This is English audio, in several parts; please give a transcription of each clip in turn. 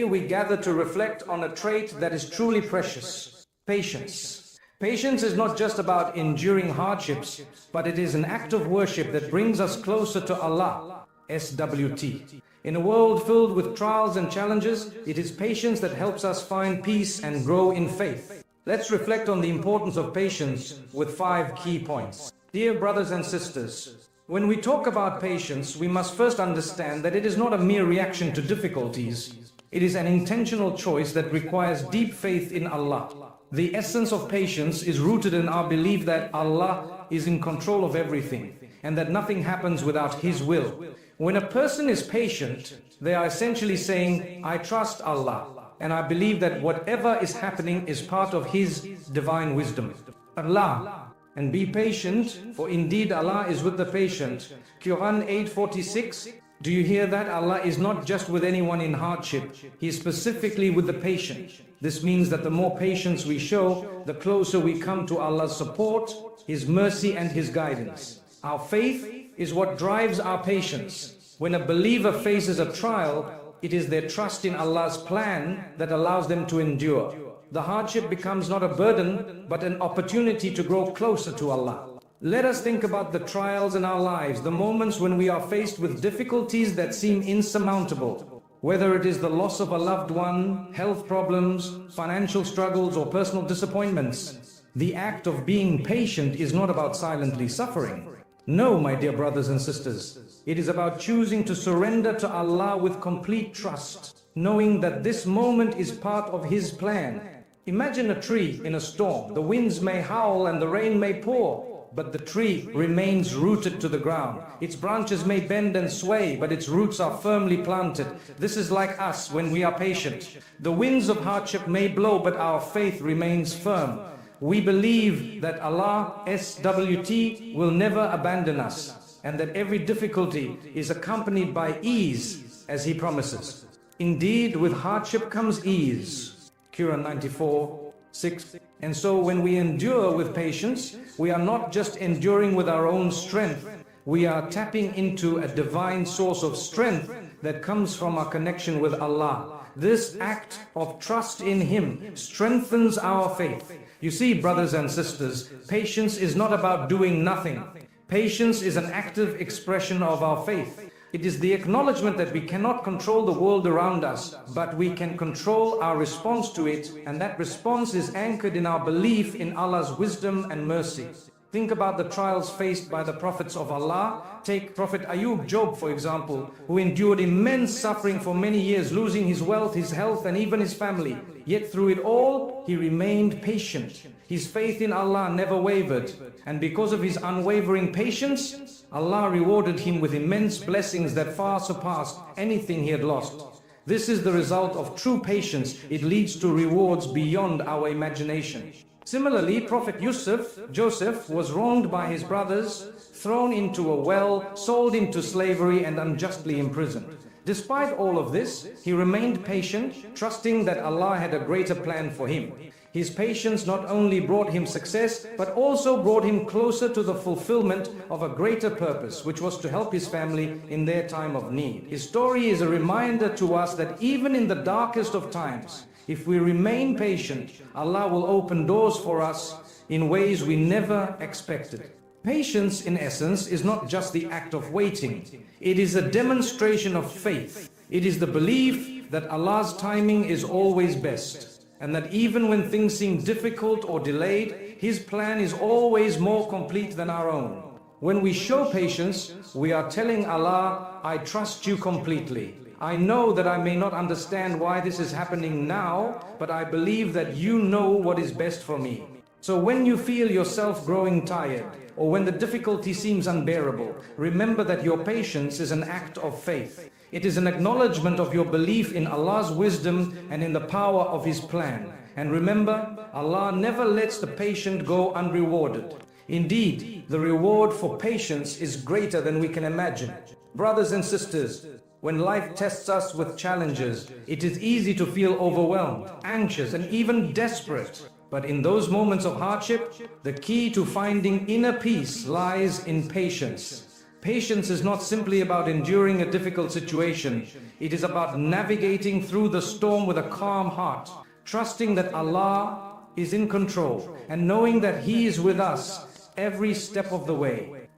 we gather to reflect on a trait that is truly precious: patience. Patience is not just about enduring hardships, but it is an act of worship that brings us closer to Allah. SWT. In a world filled with trials and challenges, it is patience that helps us find peace and grow in faith. Let's reflect on the importance of patience with 5 key points. Dear brothers and sisters, when we talk about patience, we must first understand that it is not a mere reaction to difficulties. It is an intentional choice that requires deep faith in Allah. The essence of patience is rooted in our belief that Allah is in control of everything and that nothing happens without His will. When a person is patient, they are essentially saying, I trust Allah and I believe that whatever is happening is part of His divine wisdom. Allah, and be patient, for indeed Allah is with the patient. Quran 8:46. Do you hear that? Allah is not just with anyone in hardship. He is specifically with the patient. This means that the more patience we show, the closer we come to Allah's support, His mercy and His guidance. Our faith is what drives our patience. When a believer faces a trial, it is their trust in Allah's plan that allows them to endure. The hardship becomes not a burden, but an opportunity to grow closer to Allah. Let us think about the trials in our lives, the moments when we are faced with difficulties that seem insurmountable. Whether it is the loss of a loved one, health problems, financial struggles, or personal disappointments, the act of being patient is not about silently suffering. No, my dear brothers and sisters, it is about choosing to surrender to Allah with complete trust, knowing that this moment is part of His plan. Imagine a tree in a storm. The winds may howl and the rain may pour, but the tree remains rooted to the ground. Its branches may bend and sway, but its roots are firmly planted. This is like us when we are patient. The winds of hardship may blow, but our faith remains firm. We believe that Allah, SWT, will never abandon us, and that every difficulty is accompanied by ease, as He promises. Indeed, with hardship comes ease. Quran 94:6. And so when we endure with patience, we are not just enduring with our own strength, we are tapping into a divine source of strength that comes from our connection with Allah. This act of trust in Him strengthens our faith. You see, brothers and sisters, patience is not about doing nothing. Patience is an active expression of our faith. It is the acknowledgement that we cannot control the world around us, but we can control our response to it, and that response is anchored in our belief in Allah's wisdom and mercy. Think about the trials faced by the prophets of Allah. Take Prophet Ayub, Job, for example, who endured immense suffering for many years, losing his wealth, his health, and even his family. Yet through it all, he remained patient. His faith in Allah never wavered, and because of his unwavering patience, Allah rewarded him with immense blessings that far surpassed anything he had lost. This is the result of true patience. It leads to rewards beyond our imagination. Similarly, Prophet Joseph was wronged by his brothers, thrown into a well, sold into slavery, and unjustly imprisoned. Despite all of this, he remained patient, trusting that Allah had a greater plan for him. His patience not only brought him success, but also brought him closer to the fulfillment of a greater purpose, which was to help his family in their time of need. His story is a reminder to us that even in the darkest of times, if we remain patient, Allah will open doors for us in ways we never expected. Patience, in essence, is not just the act of waiting. It is a demonstration of faith. It is the belief that Allah's timing is always best, and that even when things seem difficult or delayed, His plan is always more complete than our own. When we show patience, we are telling Allah, I trust you completely. I know that I may not understand why this is happening now, but I believe that you know what is best for me. So when you feel yourself growing tired, or when the difficulty seems unbearable, remember that your patience is an act of faith. It is an acknowledgement of your belief in Allah's wisdom and in the power of His plan. And remember, Allah never lets the patient go unrewarded. Indeed, the reward for patience is greater than we can imagine. Brothers and sisters, when life tests us with challenges, it is easy to feel overwhelmed, anxious, and even desperate. But in those moments of hardship, the key to finding inner peace lies in patience. Patience is not simply about enduring a difficult situation. It is about navigating through the storm with a calm heart, trusting that Allah is in control and knowing that He is with us every step of the way.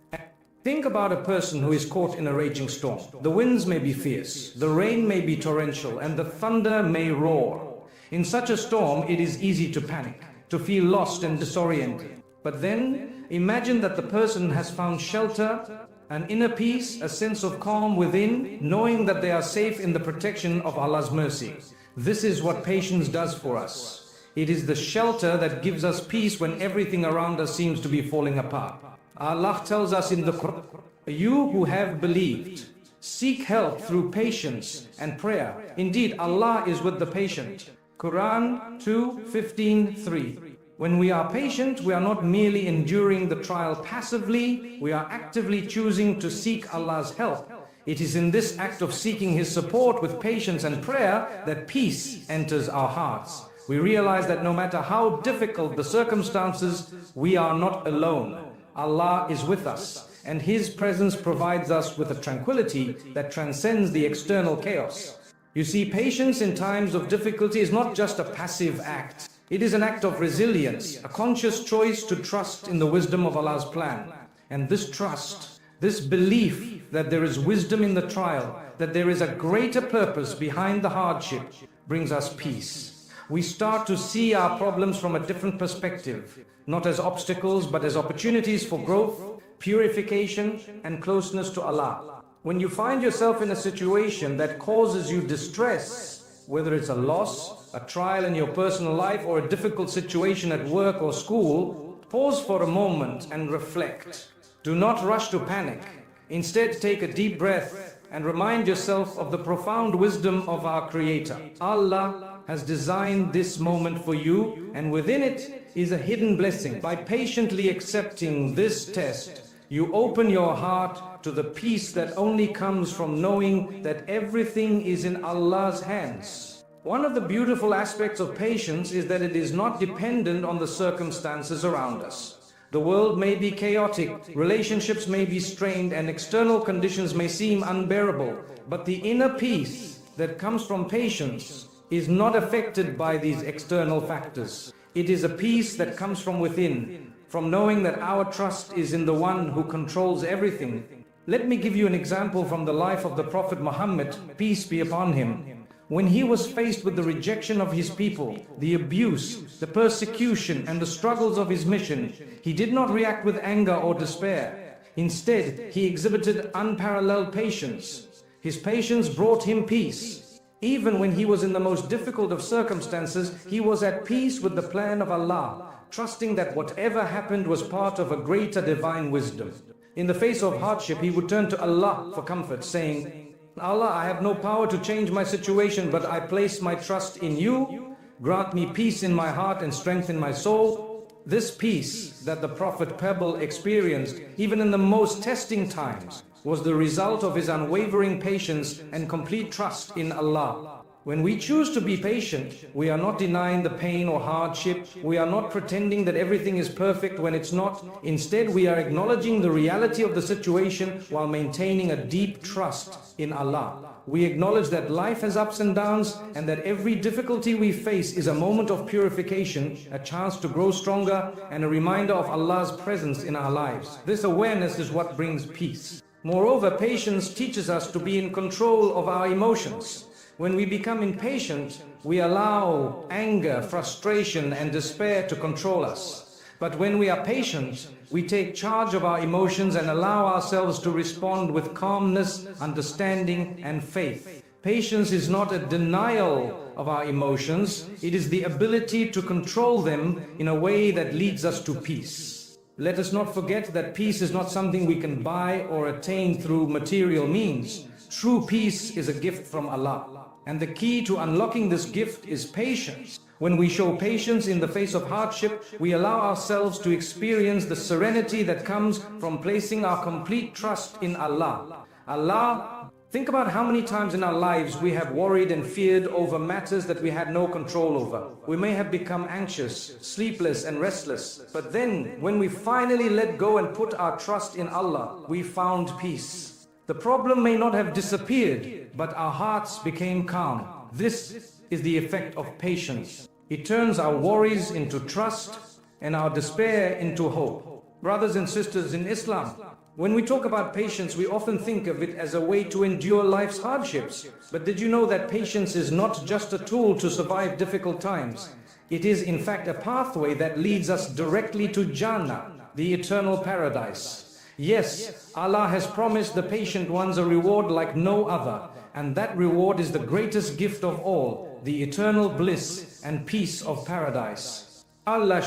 Think about a person who is caught in a raging storm. The winds may be fierce, the rain may be torrential, and the thunder may roar. In such a storm, it is easy to panic, to feel lost and disoriented. But then, imagine that the person has found shelter, an inner peace, a sense of calm within, knowing that they are safe in the protection of Allah's mercy. This is what patience does for us. It is the shelter that gives us peace when everything around us seems to be falling apart. Allah tells us in the Quran, "You who have believed, seek help through patience and prayer. Indeed, Allah is with the patient." Quran 2:15-3. When we are patient, we are not merely enduring the trial passively, we are actively choosing to seek Allah's help. It is in this act of seeking His support with patience and prayer that peace enters our hearts. We realize that no matter how difficult the circumstances, we are not alone. Allah is with us, and His presence provides us with a tranquility that transcends the external chaos. You see, patience in times of difficulty is not just a passive act. It is an act of resilience, a conscious choice to trust in the wisdom of Allah's plan. And this trust, this belief that there is wisdom in the trial, that there is a greater purpose behind the hardship, brings us peace. We start to see our problems from a different perspective, not as obstacles, but as opportunities for growth, purification, and closeness to Allah. When you find yourself in a situation that causes you distress, whether it's a loss, a trial in your personal life, or a difficult situation at work or school, pause for a moment and reflect. Do not rush to panic. Instead, take a deep breath and remind yourself of the profound wisdom of our Creator. Allah has designed this moment for you, and within it is a hidden blessing. By patiently accepting this test, you open your heart to the peace that only comes from knowing that everything is in Allah's hands. One of the beautiful aspects of patience is that it is not dependent on the circumstances around us. The world may be chaotic, relationships may be strained, and external conditions may seem unbearable, but the inner peace that comes from patience is not affected by these external factors. It is a peace that comes from within, from knowing that our trust is in the one who controls everything. Let me give you an example from the life of the Prophet Muhammad, peace be upon him. When he was faced with the rejection of his people, the abuse, the persecution, and the struggles of his mission, he did not react with anger or despair. Instead, he exhibited unparalleled patience. His patience brought him peace. Even when he was in the most difficult of circumstances, he was at peace with the plan of Allah, trusting that whatever happened was part of a greater divine wisdom. In the face of hardship, he would turn to Allah for comfort, saying, "Allah, I have no power to change my situation, but I place my trust in you. Grant me peace in my heart and strengthen my soul." This peace that the Prophet Pebble experienced, even in the most testing times, was the result of his unwavering patience and complete trust in Allah. When we choose to be patient, we are not denying the pain or hardship. We are not pretending that everything is perfect when it's not. Instead, we are acknowledging the reality of the situation while maintaining a deep trust in Allah. We acknowledge that life has ups and downs, and that every difficulty we face is a moment of purification, a chance to grow stronger, and a reminder of Allah's presence in our lives. This awareness is what brings peace. Moreover, patience teaches us to be in control of our emotions. When we become impatient, we allow anger, frustration, and despair to control us. But when we are patient, we take charge of our emotions and allow ourselves to respond with calmness, understanding, and faith. Patience is not a denial of our emotions, it is the ability to control them in a way that leads us to peace. Let us not forget that peace is not something we can buy or attain through material means. True peace is a gift from Allah. And the key to unlocking this gift is patience. When we show patience in the face of hardship, we allow ourselves to experience the serenity that comes from placing our complete trust in Allah. Allah Think about how many times in our lives we have worried and feared over matters that we had no control over. We may have become anxious, sleepless and restless. But then, when we finally let go and put our trust in Allah, we found peace. The problem may not have disappeared, but our hearts became calm. This is the effect of patience. It turns our worries into trust and our despair into hope. Brothers and sisters in Islam, when we talk about patience, we often think of it as a way to endure life's hardships. But did you know that patience is not just a tool to survive difficult times? It is in fact a pathway that leads us directly to Jannah, the eternal paradise. Yes, Allah has promised the patient ones a reward like no other, and that reward is the greatest gift of all, the eternal bliss and peace of paradise. Allah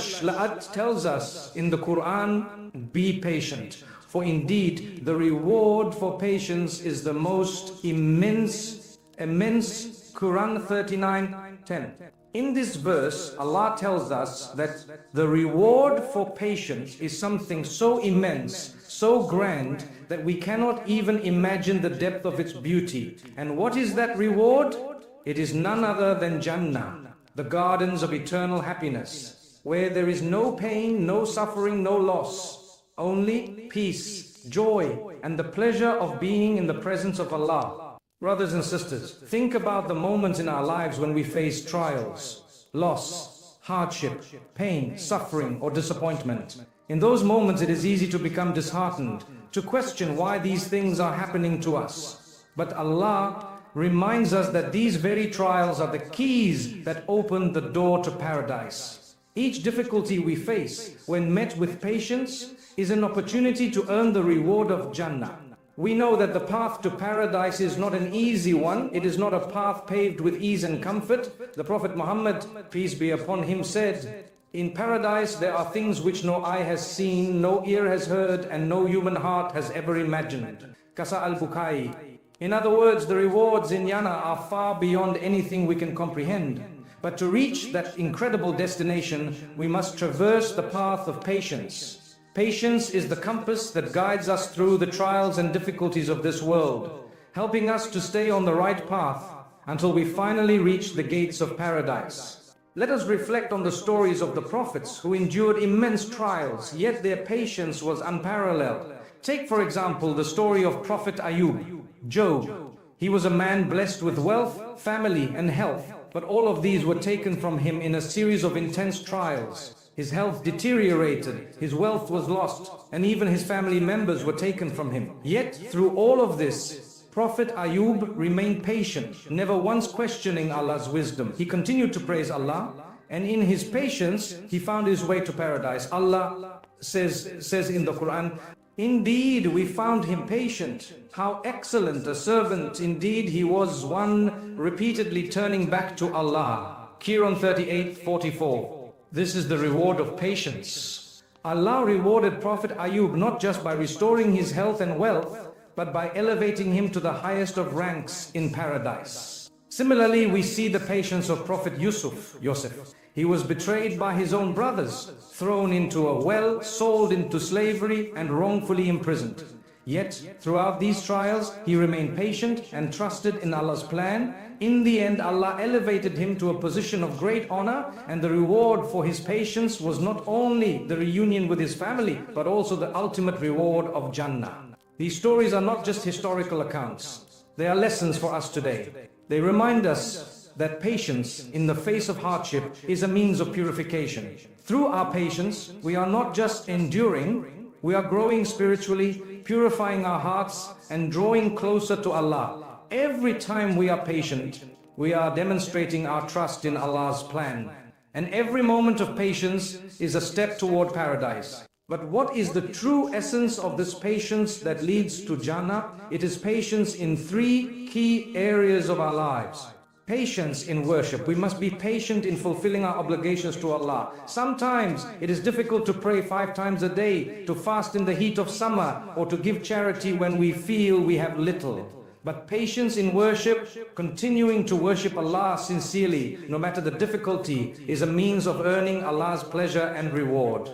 tells us in the Quran, be patient. For indeed, the reward for patience is the most immense. Quran 39:10. In this verse, Allah tells us that the reward for patience is something so immense, so grand, that we cannot even imagine the depth of its beauty. And what is that reward? It is none other than Jannah, the gardens of eternal happiness, where there is no pain, no suffering, no loss. Only peace, joy, and the pleasure of being in the presence of Allah. Brothers and sisters, think about the moments in our lives when we face trials, loss, hardship, pain, suffering, or disappointment. In those moments, it is easy to become disheartened, to question why these things are happening to us. But Allah reminds us that these very trials are the keys that open the door to paradise. Each difficulty we face, when met with patience, is an opportunity to earn the reward of Jannah. We know that the path to paradise is not an easy one. It is not a path paved with ease and comfort. The Prophet Muhammad, peace be upon him, said, in paradise there are things which no eye has seen, no ear has heard, and no human heart has ever imagined. Kasa al-Bukai. In other words, the rewards in Jannah are far beyond anything we can comprehend. But to reach that incredible destination, we must traverse the path of patience. Patience is the compass that guides us through the trials and difficulties of this world, helping us to stay on the right path until we finally reach the gates of paradise. Let us reflect on the stories of the prophets who endured immense trials, yet their patience was unparalleled. Take, for example, the story of Prophet Ayub, Job. He was a man blessed with wealth, family, and health, but all of these were taken from him in a series of intense trials. His health deteriorated, his wealth was lost, and even his family members were taken from him. Yet, through all of this, Prophet Ayub remained patient, never once questioning Allah's wisdom. He continued to praise Allah, and in his patience, he found his way to paradise. Allah says in the Quran, indeed, we found him patient. How excellent a servant indeed he was, one repeatedly turning back to Allah. Quran 38:44. This is the reward of patience. Allah rewarded Prophet Ayub not just by restoring his health and wealth, but by elevating him to the highest of ranks in paradise. Similarly, we see the patience of Prophet Yusuf. He was betrayed by his own brothers, thrown into a well, sold into slavery, and wrongfully imprisoned. Yet, throughout these trials, he remained patient and trusted in Allah's plan. In the end, Allah elevated him to a position of great honor, and the reward for his patience was not only the reunion with his family, but also the ultimate reward of Jannah. These stories are not just historical accounts. They are lessons for us today. They remind us that patience in the face of hardship is a means of purification. Through our patience, we are not just enduring, we are growing spiritually, purifying our hearts, and drawing closer to Allah. Every time we are patient, we are demonstrating our trust in Allah's plan. And every moment of patience is a step toward paradise. But what is the true essence of this patience that leads to Jannah? It is patience in three key areas of our lives. Patience in worship. We must be patient in fulfilling our obligations to Allah. Sometimes it is difficult to pray 5 times a day, to fast in the heat of summer, or to give charity when we feel we have little. But patience in worship, continuing to worship Allah sincerely, no matter the difficulty, is a means of earning Allah's pleasure and reward.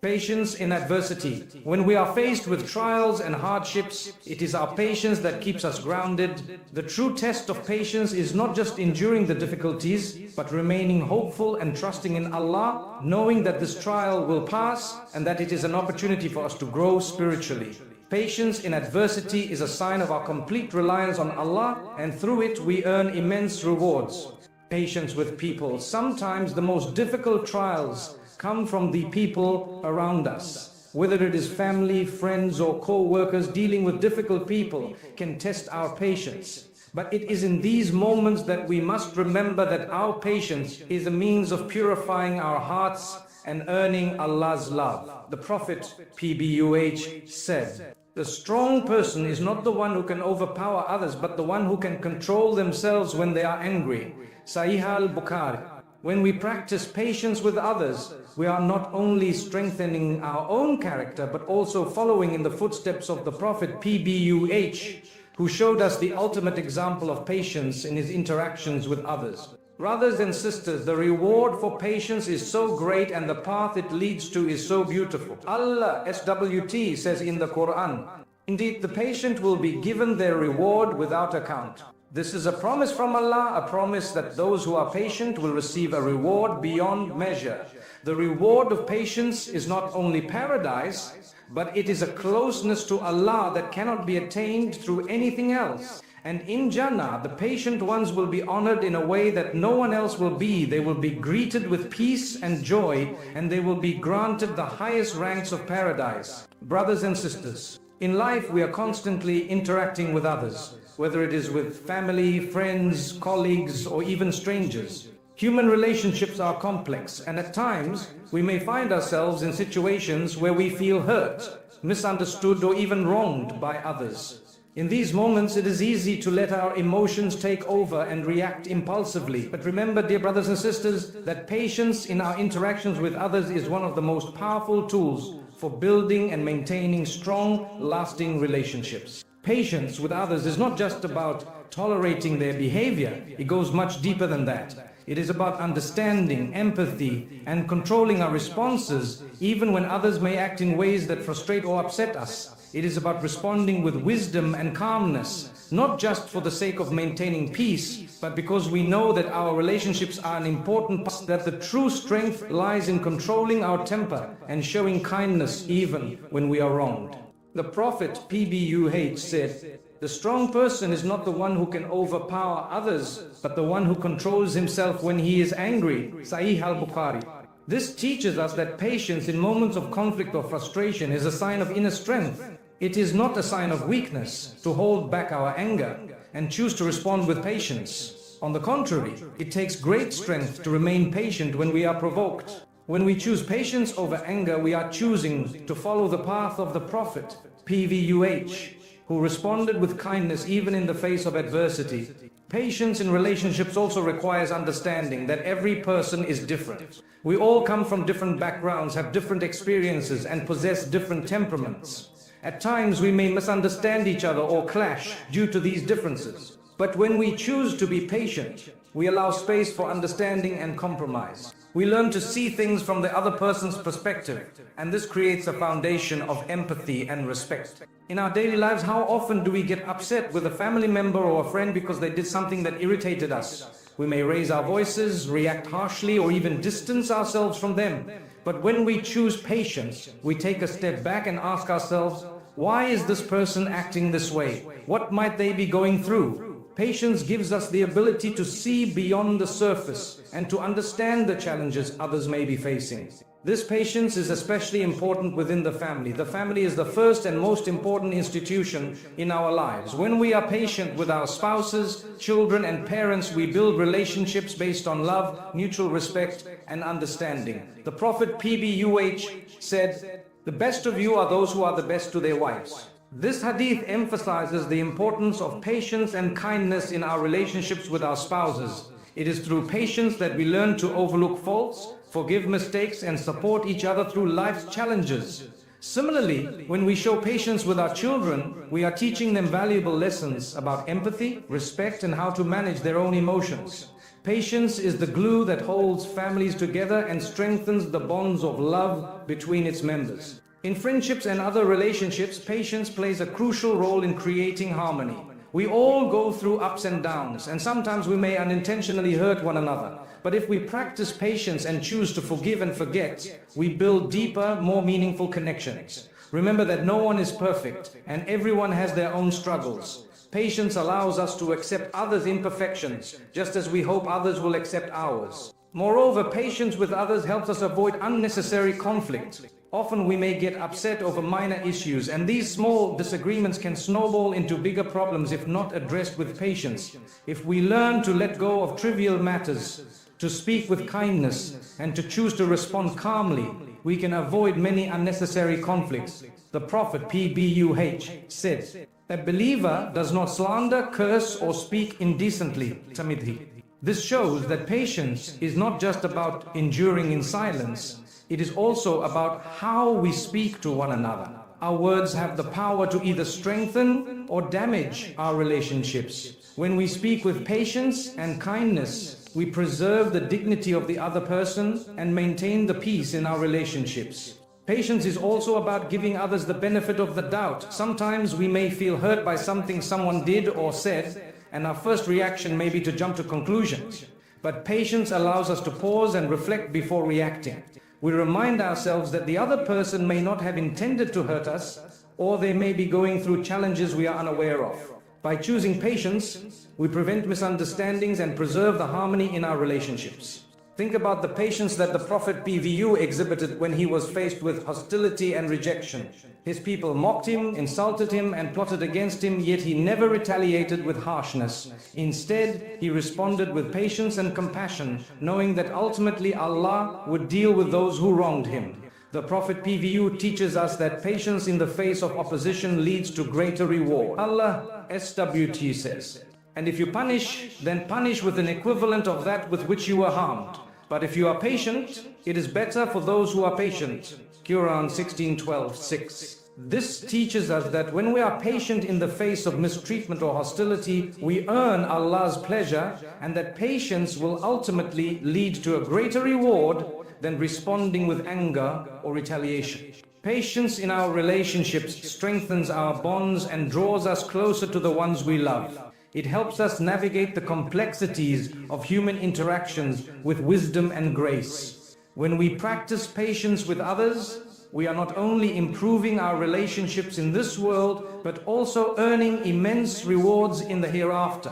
Patience in adversity. When we are faced with trials and hardships, it is our patience that keeps us grounded. The true test of patience is not just enduring the difficulties, but remaining hopeful and trusting in Allah, knowing that this trial will pass and that it is an opportunity for us to grow spiritually. Patience in adversity is a sign of our complete reliance on Allah, and through it we earn immense rewards. Patience with people. Sometimes the most difficult trials come from the people around us. Whether it is family, friends, or co-workers, dealing with difficult people can test our patience. But it is in these moments that we must remember that our patience is a means of purifying our hearts and earning Allah's love. The Prophet, PBUH, said, "The strong person is not the one who can overpower others, but the one who can control themselves when they are angry." Sahih al-Bukhari. When we practice patience with others, we are not only strengthening our own character, but also following in the footsteps of the Prophet, PBUH, who showed us the ultimate example of patience in his interactions with others. Brothers and sisters, the reward for patience is so great and the path it leads to is so beautiful. Allah SWT says in the Quran, "Indeed, the patient will be given their reward without account." This is a promise from Allah, a promise that those who are patient will receive a reward beyond measure. The reward of patience is not only paradise, but it is a closeness to Allah that cannot be attained through anything else. And in Jannah, the patient ones will be honored in a way that no one else will be. They will be greeted with peace and joy, and they will be granted the highest ranks of paradise. Brothers and sisters, in life we are constantly interacting with others, whether it is with family, friends, colleagues, or even strangers. Human relationships are complex, and at times we may find ourselves in situations where we feel hurt, misunderstood, or even wronged by others. In these moments, it is easy to let our emotions take over and react impulsively. But remember, dear brothers and sisters, that patience in our interactions with others is one of the most powerful tools for building and maintaining strong, lasting relationships. Patience with others is not just about tolerating their behavior. It goes much deeper than that. It is about understanding, empathy, and controlling our responses, even when others may act in ways that frustrate or upset us. It is about responding with wisdom and calmness, not just for the sake of maintaining peace, but because we know that our relationships are an important part, that the true strength lies in controlling our temper and showing kindness even when we are wronged. The Prophet, PBUH, said, "The strong person is not the one who can overpower others, but the one who controls himself when he is angry." Sahih al-Bukhari. This teaches us that patience in moments of conflict or frustration is a sign of inner strength. It is not a sign of weakness to hold back our anger and choose to respond with patience. On the contrary, it takes great strength to remain patient when we are provoked. When we choose patience over anger, we are choosing to follow the path of the Prophet, PVUH, who responded with kindness even in the face of adversity. Patience in relationships also requires understanding that every person is different. We all come from different backgrounds, have different experiences, and possess different temperaments. At times we may misunderstand each other or clash due to these differences. But when we choose to be patient, we allow space for understanding and compromise. We learn to see things from the other person's perspective, and this creates a foundation of empathy and respect. In our daily lives, how often do we get upset with a family member or a friend because they did something that irritated us? We may raise our voices, react harshly, or even distance ourselves from them. But when we choose patience, we take a step back and ask ourselves, why is this person acting this way? What might they be going through? Patience gives us the ability to see beyond the surface and to understand the challenges others may be facing. This patience is especially important within the family. The family is the first and most important institution in our lives. When we are patient with our spouses, children, and parents, we build relationships based on love, mutual respect, and understanding. The Prophet PBUH said, "The best of you are those who are the best to their wives." This hadith emphasizes the importance of patience and kindness in our relationships with our spouses. It is through patience that we learn to overlook faults, forgive mistakes, and support each other through life's challenges. Similarly, when we show patience with our children, we are teaching them valuable lessons about empathy, respect, and how to manage their own emotions. Patience is the glue that holds families together and strengthens the bonds of love between its members. In friendships and other relationships, patience plays a crucial role in creating harmony. We all go through ups and downs, and sometimes we may unintentionally hurt one another. But if we practice patience and choose to forgive and forget, we build deeper, more meaningful connections. Remember that no one is perfect, and everyone has their own struggles. Patience allows us to accept others' imperfections, just as we hope others will accept ours. Moreover, patience with others helps us avoid unnecessary conflict. Often we may get upset over minor issues, and these small disagreements can snowball into bigger problems if not addressed with patience. If we learn to let go of trivial matters, to speak with kindness, and to choose to respond calmly, we can avoid many unnecessary conflicts. The Prophet, P.B.U.H., said, "A believer does not slander, curse, or speak indecently." Tamidhi. This shows that patience is not just about enduring in silence. It is also about how we speak to one another. Our words have the power to either strengthen or damage our relationships. When we speak with patience and kindness, we preserve the dignity of the other person and maintain the peace in our relationships. Patience is also about giving others the benefit of the doubt. Sometimes we may feel hurt by something someone did or said, and our first reaction may be to jump to conclusions. But patience allows us to pause and reflect before reacting. We remind ourselves that the other person may not have intended to hurt us, or they may be going through challenges we are unaware of. By choosing patience, we prevent misunderstandings and preserve the harmony in our relationships. Think about the patience that the Prophet PVU exhibited when he was faced with hostility and rejection. His people mocked him, insulted him, and plotted against him, yet he never retaliated with harshness. Instead, he responded with patience and compassion, knowing that ultimately Allah would deal with those who wronged him. The Prophet PVU teaches us that patience in the face of opposition leads to greater reward. Allah SWT says, "And if you punish, then punish with an equivalent of that with which you were harmed. But if you are patient, it is better for those who are patient." Quran 16:12-6. This teaches us that when we are patient in the face of mistreatment or hostility, we earn Allah's pleasure, and that patience will ultimately lead to a greater reward than responding with anger or retaliation. Patience in our relationships strengthens our bonds and draws us closer to the ones we love. It helps us navigate the complexities of human interactions with wisdom and grace. When we practice patience with others, we are not only improving our relationships in this world, but also earning immense rewards in the hereafter.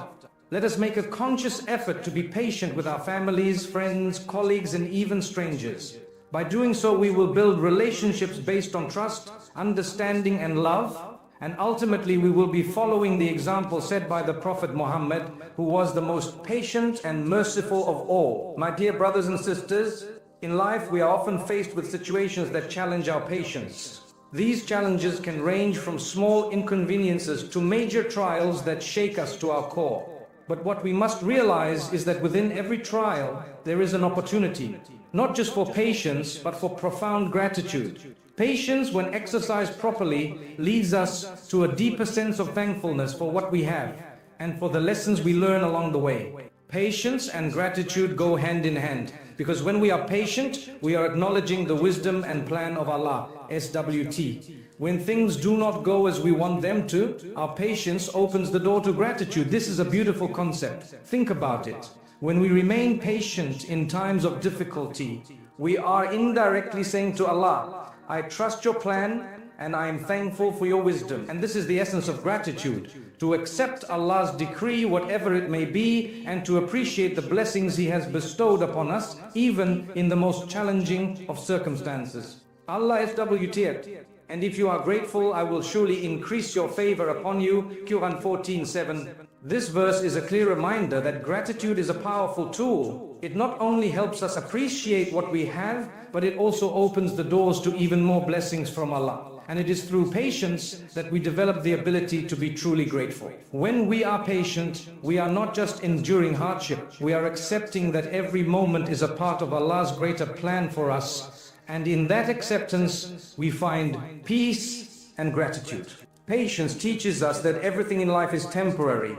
Let us make a conscious effort to be patient with our families, friends, colleagues, and even strangers. By doing so, we will build relationships based on trust, understanding, and love. And ultimately, we will be following the example set by the Prophet Muhammad, who was the most patient and merciful of all. My dear brothers and sisters, in life we are often faced with situations that challenge our patience. These challenges can range from small inconveniences to major trials that shake us to our core. But what we must realize is that within every trial, there is an opportunity, not just for patience, but for profound gratitude. Patience, when exercised properly, leads us to a deeper sense of thankfulness for what we have and for the lessons we learn along the way. Patience and gratitude go hand in hand, because when we are patient, we are acknowledging the wisdom and plan of Allah, SWT. When things do not go as we want them to, our patience opens the door to gratitude. This is a beautiful concept. Think about it. When we remain patient in times of difficulty, we are indirectly saying to Allah, "I trust your plan and I am thankful for your wisdom." And this is the essence of gratitude, to accept Allah's decree, whatever it may be, and to appreciate the blessings He has bestowed upon us, even in the most challenging of circumstances. Allah SWT. "And if you are grateful, I will surely increase your favor upon you." Quran 14:7. This verse is a clear reminder that gratitude is a powerful tool. It not only helps us appreciate what we have, but it also opens the doors to even more blessings from Allah. And it is through patience that we develop the ability to be truly grateful. When we are patient, we are not just enduring hardship, we are accepting that every moment is a part of Allah's greater plan for us. And in that acceptance, we find peace and gratitude. Patience teaches us that everything in life is temporary.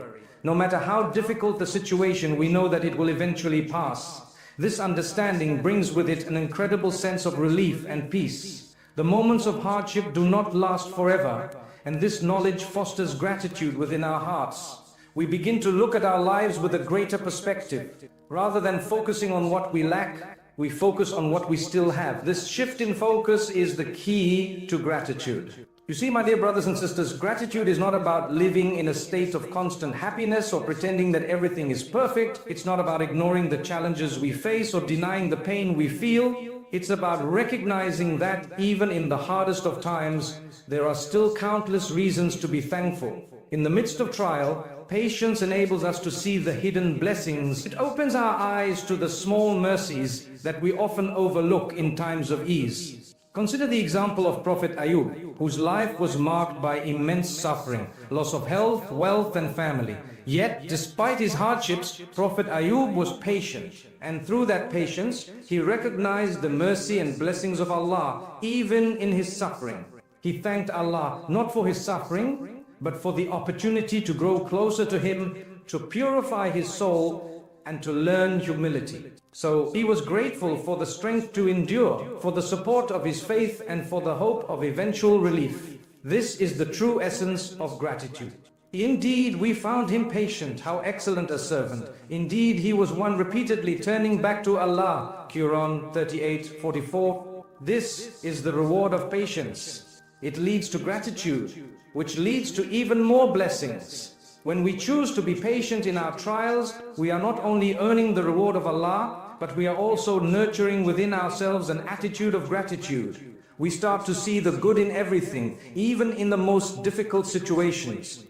No matter how difficult the situation, we know that it will eventually pass. This understanding brings with it an incredible sense of relief and peace. The moments of hardship do not last forever, and this knowledge fosters gratitude within our hearts. We begin to look at our lives with a greater perspective. Rather than focusing on what we lack, we focus on what we still have. This shift in focus is the key to gratitude. You see, my dear brothers and sisters, gratitude is not about living in a state of constant happiness or pretending that everything is perfect. It's not about ignoring the challenges we face or denying the pain we feel. It's about recognizing that even in the hardest of times, there are still countless reasons to be thankful. In the midst of trial, patience enables us to see the hidden blessings. It opens our eyes to the small mercies that we often overlook in times of ease. Consider the example of Prophet Ayub, whose life was marked by immense suffering, loss of health, wealth and family. Yet, despite his hardships, Prophet Ayub was patient. And through that patience, he recognized the mercy and blessings of Allah, even in his suffering. He thanked Allah not for his suffering, but for the opportunity to grow closer to Him, to purify his soul, and to learn humility. So he was grateful for the strength to endure, for the support of his faith, and for the hope of eventual relief. This is the true essence of gratitude. Indeed, we found him patient. How excellent a servant. Indeed, he was one repeatedly turning back to Allah. Quran 38:44. This is the reward of patience. It leads to gratitude, which leads to even more blessings. When we choose to be patient in our trials, we are not only earning the reward of Allah, but we are also nurturing within ourselves an attitude of gratitude. We start to see the good in everything, even in the most difficult situations.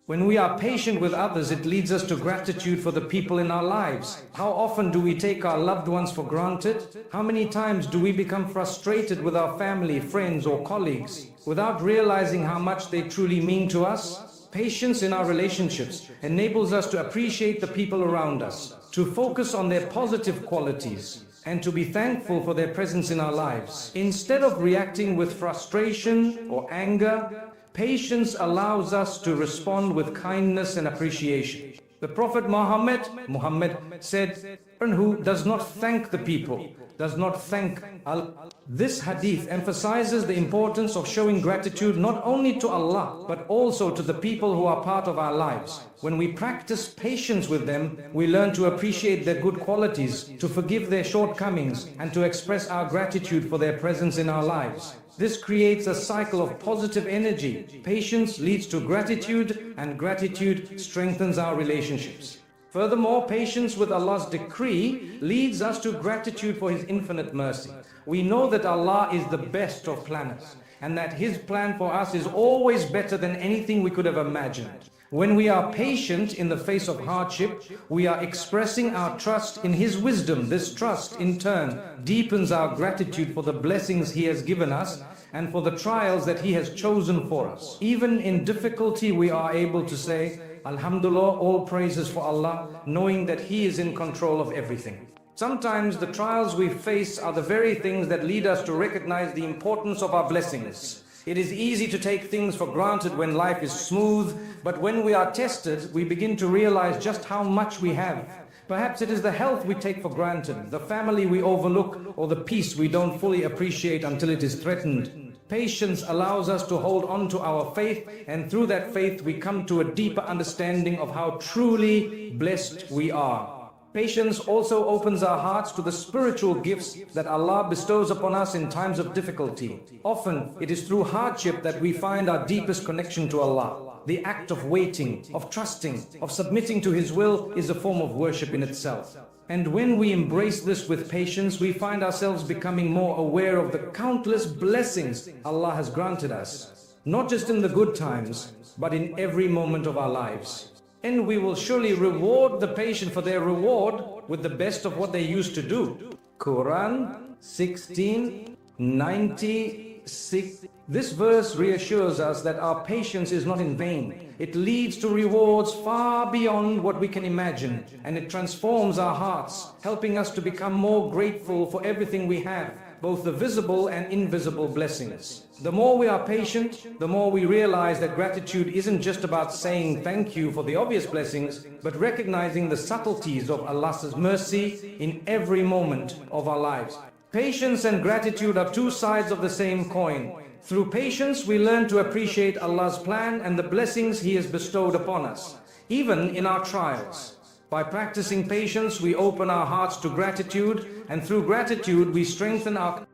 When we are patient with others, it leads us to gratitude for the people in our lives. How often do we take our loved ones for granted? How many times do we become frustrated with our family, friends or colleagues without realizing how much they truly mean to us? Patience in our relationships enables us to appreciate the people around us, to focus on their positive qualities, and to be thankful for their presence in our lives. Instead of reacting with frustration or anger, patience allows us to respond with kindness and appreciation. The Prophet Muhammad said, "One who does not thank the people, does not thank Allah." This hadith emphasizes the importance of showing gratitude not only to Allah, but also to the people who are part of our lives. When we practice patience with them, we learn to appreciate their good qualities, to forgive their shortcomings, and to express our gratitude for their presence in our lives. This creates a cycle of positive energy. Patience leads to gratitude, and gratitude strengthens our relationships. Furthermore, patience with Allah's decree leads us to gratitude for His infinite mercy. We know that Allah is the best of planners, and that His plan for us is always better than anything we could have imagined. When we are patient in the face of hardship, we are expressing our trust in His wisdom. This trust, in turn, deepens our gratitude for the blessings He has given us and for the trials that He has chosen for us. Even in difficulty, we are able to say, Alhamdulillah, all praises for Allah, knowing that He is in control of everything. Sometimes the trials we face are the very things that lead us to recognize the importance of our blessings. It is easy to take things for granted when life is smooth, but when we are tested, we begin to realize just how much we have. Perhaps it is the health we take for granted, the family we overlook, or the peace we don't fully appreciate until it is threatened. Patience allows us to hold on to our faith, and through that faith we come to a deeper understanding of how truly blessed we are. Patience also opens our hearts to the spiritual gifts that Allah bestows upon us in times of difficulty. Often, it is through hardship that we find our deepest connection to Allah. The act of waiting, of trusting, of submitting to His will is a form of worship in itself. And when we embrace this with patience, we find ourselves becoming more aware of the countless blessings Allah has granted us, not just in the good times, but in every moment of our lives. And we will surely reward the patient for their reward with the best of what they used to do. Quran 16:96. This verse reassures us that our patience is not in vain. It leads to rewards far beyond what we can imagine, and it transforms our hearts, helping us to become more grateful for everything we have, both the visible and invisible blessings. The more we are patient, the more we realize that gratitude isn't just about saying thank you for the obvious blessings, but recognizing the subtleties of Allah's mercy in every moment of our lives. Patience and gratitude are two sides of the same coin. Through patience, we learn to appreciate Allah's plan and the blessings He has bestowed upon us, even in our trials. By practicing patience, we open our hearts to gratitude, and through gratitude, we strengthen our